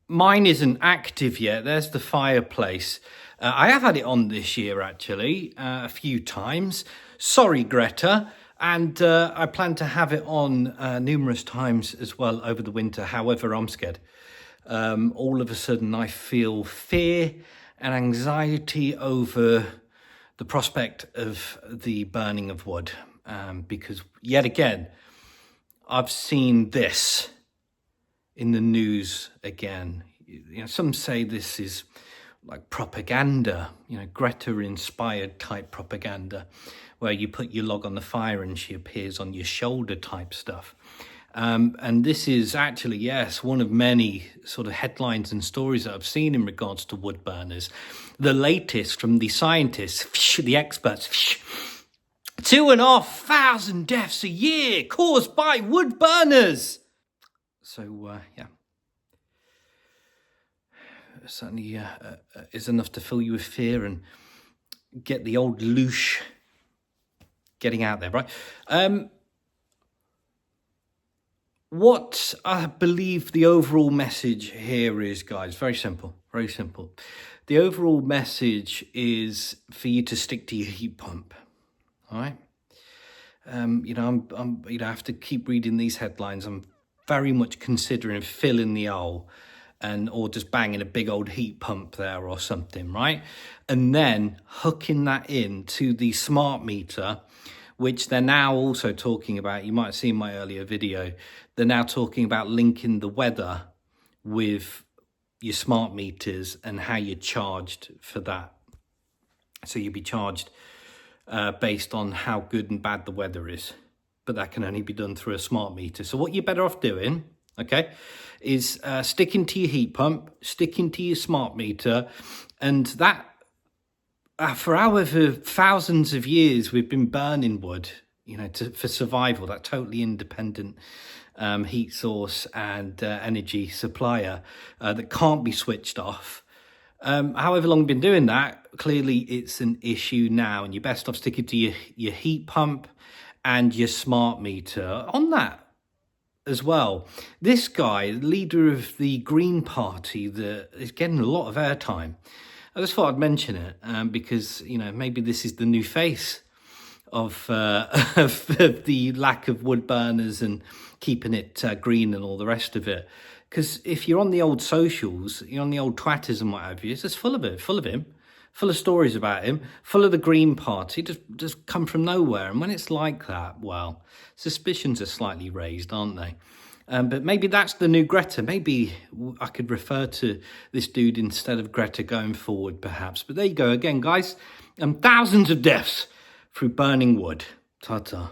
Mine isn't active yet. There's the fireplace. I have had it on this year, actually, a few times. Sorry, Greta. And I plan to have it on numerous times as well over the winter. However, I'm scared. All of a sudden, I feel fear and anxiety over the prospect of the burning of wood. Because, yet again, I've seen this in the news again. You know, some say this is like propaganda, you know, Greta inspired type propaganda, where you put your log on the fire and she appears on your shoulder type stuff. And this is actually, yes, one of many sort of headlines and stories that I've seen in regards to wood burners. The latest from the scientists, the experts, 2,500 deaths a year caused by wood burners. So, yeah, certainly is enough to fill you with fear and get the old loosh getting out there, right? What I believe the overall message here is, guys, very simple, very simple. The overall message is for you to stick to your heat pump, all right? You know, I have to keep reading these headlines. I'm very much considering filling the hole or just banging a big old heat pump there or something, right? And then hooking that into the smart meter, which they're now also talking about. You might have seen my earlier video. They're now talking about linking the weather with your smart meters and how you're charged for that. So you'll be charged based on how good and bad the weather is. But that can only be done through a smart meter. So what you're better off doing, okay, is sticking to your heat pump, sticking to your smart meter, and that for however thousands of years we've been burning wood, you know, for survival, that totally independent heat source and energy supplier that can't be switched off. However long we've been doing that, clearly it's an issue now, and you're best off sticking to your heat pump and your smart meter on that as well. This guy, leader of the Green Party, that is getting a lot of airtime. I just thought I'd mention it because, you know, maybe this is the new face of the lack of wood burners and keeping it green and all the rest of it. Because if you're on the old socials, you're on the old Twitters and what have you, it's just full of it, full of him. Full of stories about him, full of the Green Party, just come from nowhere. And when it's like that, well, suspicions are slightly raised, aren't they? But maybe that's the new Greta. Maybe I could refer to this dude instead of Greta going forward, perhaps. But there you go again, guys. Thousands of deaths through burning wood. Ta-ta.